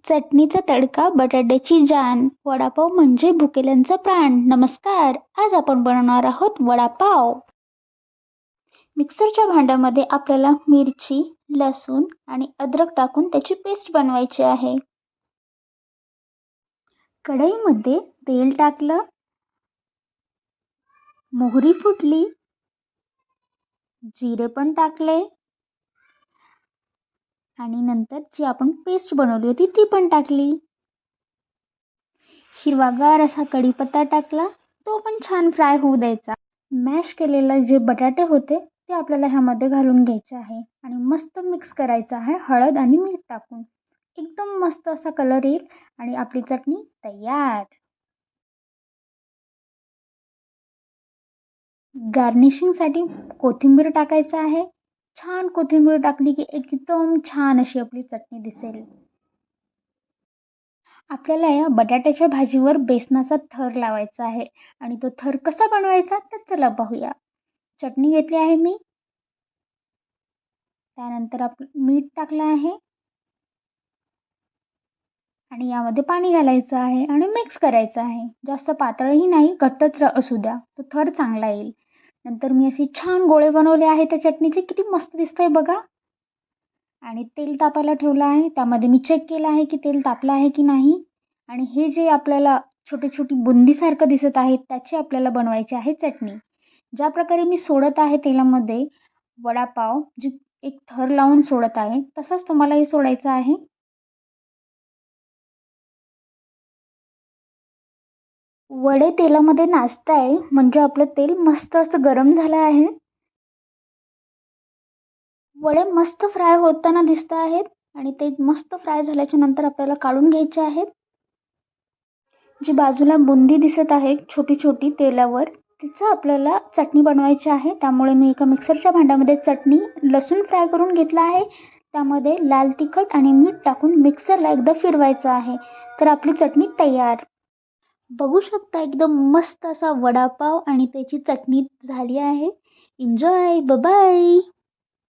चटणीचा तडका बटाट्याची जान. वडापाव म्हणजे भुकेल्यांचा प्राण. नमस्कार, आज आपण बनवणार आहोत वडापाव. मिक्सरच्या भांड्यामध्ये आपल्याला मिरची, लसूण आणि अद्रक टाकून त्याची पेस्ट बनवायची आहे. कढईमध्ये तेल टाकलं, मोहरी फुटली, जिरे पण टाकले आणि नंतर जी आपण पेस्ट बनवली होती ती पण टाकली. हिरवागार असा कढीपत्ता टाकला, तो पण छान फ्राय होऊ द्यायचा. मॅश केलेले जे बटाटे होते ते आपल्याला ह्यामध्ये घालून घ्यायचे आहे आणि मस्त मिक्स करायचं आहे हळद आणि मीठ टाकून. एकदम मस्त असा कलर येईल आणि आपली चटणी तयार. गार्निशिंगसाठी कोथिंबीर टाकायचं आहे. छान कोथिंबीर टाकली की एकदम छान अशी आपली चटणी दिसेल. आपल्याला या बटाट्याच्या भाजीवर बेसनाचा थर लावायचा आहे आणि तो थर कसा बनवायचा तर चला पाहूया. चटणी घेतली आहे मी, त्यानंतर मीठ टाकलं आहे आणि यामध्ये पाणी घालायचं आहे आणि मिक्स करायचं आहे. जास्त पातळही नाही, घट्टच असू द्या, तो थर चांगला येईल. नंतर मी असे छान गोळे बनवले आहे त्या चटणीचे. किती मस्त दिसतंय बघा. आणि तेल तापायला ठेवलं आहे, त्यामध्ये मी चेक केलं आहे की तेल तापलं आहे की नाही. आणि हे जे आपल्याला छोटी छोटी बुंदीसारखं दिसत आहे त्याची आपल्याला बनवायची आहे चटणी. ज्या प्रकारे मी सोडत आहे तेलामध्ये वडापाव, जी एक थर लावून सोडत आहे, तसंच तुम्हालाही सोडायचं आहे. वडे तेलामध्ये नाचताय म्हणजे आपलं तेल मस्त असं गरम झालं आहे. वडे मस्त फ्राय होताना दिसत आहेत आणि ते मस्त फ्राय झाल्याच्या नंतर आपल्याला काढून घ्यायचे आहेत. जी बाजूला बुंदी दिसत आहे छोटी छोटी तेलावर, तिचं आपल्याला चटणी बनवायची आहे. त्यामुळे मी एका मिक्सरच्या भांड्यामध्ये चटणी, लसूण फ्राय करून घेतला आहे, त्यामध्ये लाल तिखट आणि मीठ टाकून मिक्सरला एकदा फिरवायचं आहे. तर आपली चटणी तयार. बघू शकता एकदम मस्त असा वडापाव आणि त्याची चटणी झाली आहे. Enjoy, bye bye.